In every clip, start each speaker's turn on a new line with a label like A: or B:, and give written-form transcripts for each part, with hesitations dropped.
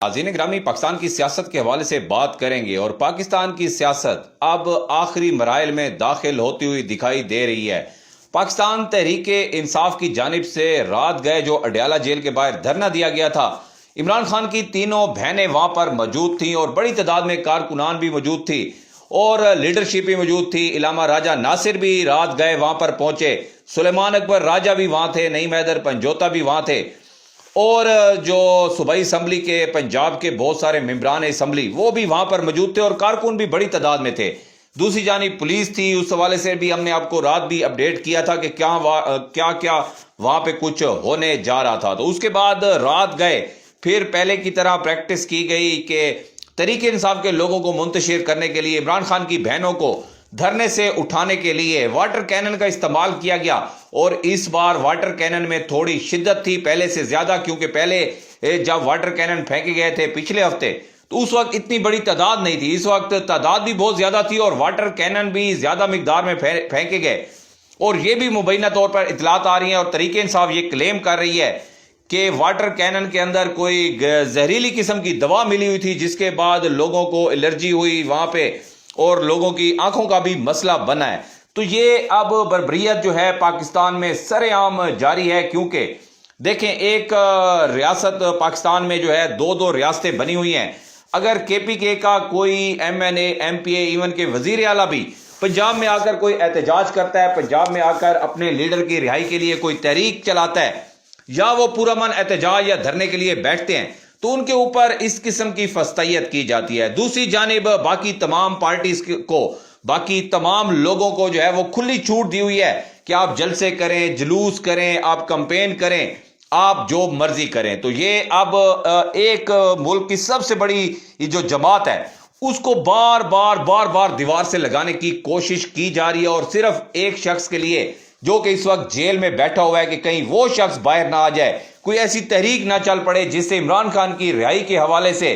A: नाज़रीन ग्रामी, पाकिस्तान की सियासत के हवाले से बात करेंगे और पाकिस्तान की सियासत अब आखिरी मराइल में दाखिल होती हुई दिखाई दे रही है। पाकिस्तान तहरीक इंसाफ की जानिब से रात गए जो अडयाला जेल के बाहर धरना दिया गया था, इमरान खान की तीनों बहनें वहां पर मौजूद थीं और बड़ी तादाद में कारकुनान भी मौजूद थी और लीडरशिप भी मौजूद थी। इलामा राजा नासिर भी रात गए वहां पर पहुंचे, सुलेमान अकबर राजा भी वहां थे, नईम हैदर पंजोता भी वहां थे और जो सूबाई असम्बली के पंजाब के बहुत सारे मेंबरान असम्बली वो भी वहां पर मौजूद थे और कारकुन भी बड़ी तादाद में थे। दूसरी जानिब पुलिस थी, उस हवाले से भी हमने आपको रात भी अपडेट किया था कि क्या क्या वहां पे कुछ होने जा रहा था। तो उसके बाद रात गए फिर पहले की तरह प्रैक्टिस की गई कि तहरीक इंसाफ के लोगों को मुंतशिर करने के लिए इमरान खान की बहनों को धरने से उठाने के लिए वाटर कैनन का इस्तेमाल किया गया और इस बार वाटर कैनन में थोड़ी शिद्दत थी पहले से ज्यादा, क्योंकि पहले जब वाटर कैनन फेंके गए थे पिछले हफ्ते तो उस वक्त इतनी बड़ी तादाद नहीं थी, इस वक्त तादाद भी बहुत ज्यादा थी और वाटर कैनन भी ज्यादा मिकदार में फेंके गए। और ये भी मुबैना तौर पर इतलात आ रही है और तहरीक इंसाफ ये क्लेम कर रही है कि वाटर कैनन के अंदर कोई जहरीली किस्म की दवा मिली हुई थी जिसके बाद लोगों को एलर्जी हुई वहां पे और लोगों की आंखों का भी मसला बना है। तो ये अब बर्बरियत जो है पाकिस्तान में सरेआम जारी है, क्योंकि देखें एक रियासत पाकिस्तान में जो है दो दो रियासतें बनी हुई हैं। अगर केपीके का कोई एमएनए एमपीए इवन के वजीर आला भी पंजाब में आकर कोई एहतजाज करता है, पंजाब में आकर अपने लीडर की रिहाई के लिए कोई तहरीक चलाता है या वो पूरा मन एहतजाज या धरने के लिए बैठते हैं तो उनके ऊपर इस किस्म की फस्तैयत की जाती है। दूसरी जानिब बाकी तमाम पार्टीज को, बाकी तमाम लोगों को जो है वो खुली छूट दी हुई है कि आप जलसे करें, जुलूस करें, आप कैंपेन करें, आप जो मर्जी करें। तो ये अब एक मुल्क की सबसे बड़ी जो जमात है उसको बार बार दीवार से लगाने की कोशिश की जा रही है और सिर्फ एक शख्स के लिए जो कि इस वक्त जेल में बैठा हुआ है कि कहीं वो शख्स बाहर ना आ जाए, कोई ऐसी तहरीक ना चल पड़े जिससे इमरान खान की रिहाई के हवाले से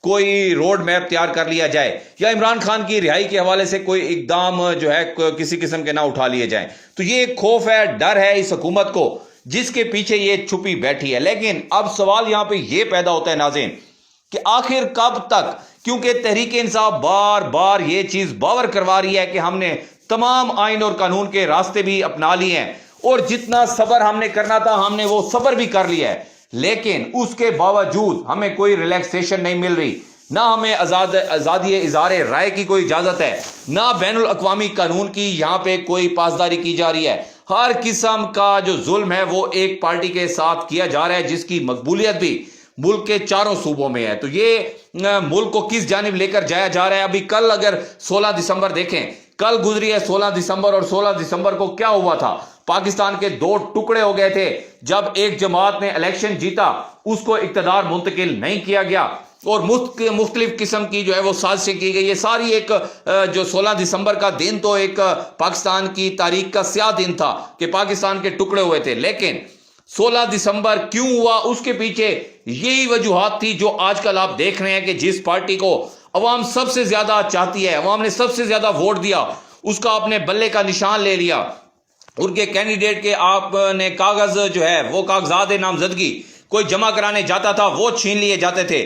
A: कोई रोड मैप तैयार कर लिया जाए या इमरान खान की रिहाई के हवाले से कोई इकदाम जो है किसी किस्म के ना उठा लिए जाए। तो ये खौफ है, डर है इस हुकूमत को जिसके पीछे ये छुपी बैठी है। लेकिन अब सवाल यहां पे ये पैदा होता है नाज़रीन कि आखिर कब तक, क्योंकि तहरीक इंसाफ बार बार ये चीज बावर करवा रही है कि हमने तमाम आइन और कानून के रास्ते भी अपना लिए हैं और जितना सब्र हमने करना था हमने वो सब्र भी कर लिया है, लेकिन उसके बावजूद हमें कोई रिलैक्सेशन नहीं मिल रही, ना हमें आजादी इज़हार राय की कोई इजाजत है, ना बैनुल अक़वामी कानून की यहाँ पे कोई पासदारी की जा रही है। हर किस्म का जो जुल्म है वो एक पार्टी के साथ किया जा रहा है जिसकी मकबूलियत भी मुल्क के चारों सूबों में है। तो ये मुल्क को किस जानिब लेकर जाया जा रहा है। अभी कल अगर 16 दिसंबर देखें, कल गुजरी है 16 दिसंबर और 16 दिसंबर को क्या हुआ था, पाकिस्तान के दो टुकड़े हो गए थे। जब एक जमात ने इलेक्शन जीता उसको इक्तदार मुंतकिल नहीं किया गया और मुख्तलिफ किस्म की जो है वो साजिशें की गई। ये सारी एक जो 16 दिसंबर का दिन तो एक पाकिस्तान की तारीख का स्याह दिन था कि पाकिस्तान के टुकड़े हुए थे, लेकिन 16 दिसंबर क्यों हुआ उसके पीछे यही वजूहात थी जो आजकल आप देख रहे हैं कि जिस पार्टी को अवाम सबसे ज्यादा चाहती है, अवाम ने सबसे ज्यादा वोट दिया, उसका अपने बल्ले का निशान ले लिया, उनके कैंडिडेट के आपने कागज जो है वो कागजात नामजदगी कोई जमा कराने जाता था वो छीन लिए जाते थे,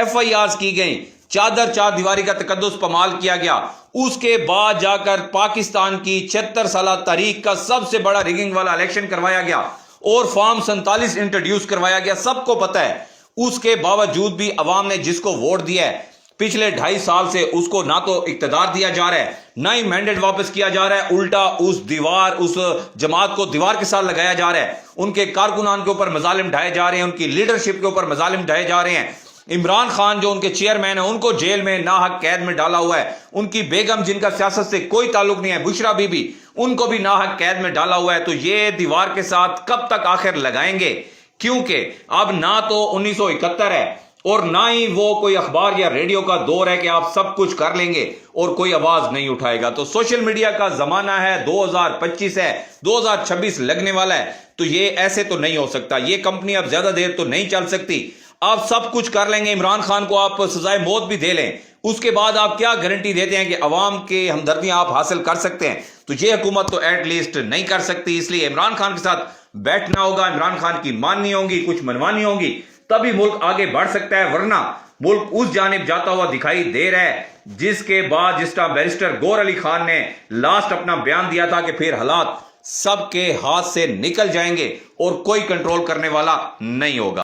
A: FIRs की गई, चार दीवारी का तकद्दुस पमाल किया गया। उसके बाद जाकर पाकिस्तान की 76 साल तारीख का सबसे बड़ा रिगिंग वाला इलेक्शन करवाया गया और फॉर्म 47 इंट्रोड्यूस करवाया गया, सबको पता है। उसके बावजूद भी अवाम ने जिसको वोट दिया है पिछले 2.5 साल से उसको ना तो इक्तदार दिया जा रहा है, ना ही मैंडेट वापस किया जा रहा है, उल्टा उस जमात को दीवार के साथ लगाया जा रहा है। उनके कारकुनान के ऊपर मजालिम ढाए जा रहे हैं, उनकी लीडरशिप के ऊपर मजालिम ढाए जा रहे हैं। इमरान खान जो उनके चेयरमैन है उनको जेल में नाहक कैद में डाला हुआ है, उनकी बेगम जिनका सियासत से कोई ताल्लुक नहीं है, बुशरा बीबी, उनको भी नाहक कैद में डाला हुआ है। तो ये दीवार के साथ कब तक आखिर लगाएंगे, क्योंकि अब ना तो 1971 है और ना ही वो कोई अखबार या रेडियो का दौर है कि आप सब कुछ कर लेंगे और कोई आवाज नहीं उठाएगा। तो सोशल मीडिया का जमाना है, 2025 है, 2026 लगने वाला है। तो ये ऐसे तो नहीं हो सकता, ये कंपनी अब ज्यादा देर तो नहीं चल सकती। आप सब कुछ कर लेंगे, इमरान खान को आप सजाए मौत भी दे लें, उसके बाद आप क्या गारंटी देते हैं कि अवाम के हमदर्दियां आप हासिल कर सकते हैं। तो ये हुकूमत तो एटलीस्ट नहीं कर सकती, इसलिए इमरान खान के साथ बैठना होगा, इमरान खान की माननी होगी, कुछ मनवानी होगी, तभी मुल्क आगे बढ़ सकता है, वरना ملک اس جانب جاتا ہوا دکھائی دے رہا ہے جس کے بعد جس طرح بیرسٹر گور علی خان نے لاسٹ اپنا بیان دیا تھا کہ پھر حالات سب کے ہاتھ سے نکل جائیں گے اور کوئی کنٹرول کرنے والا نہیں ہوگا.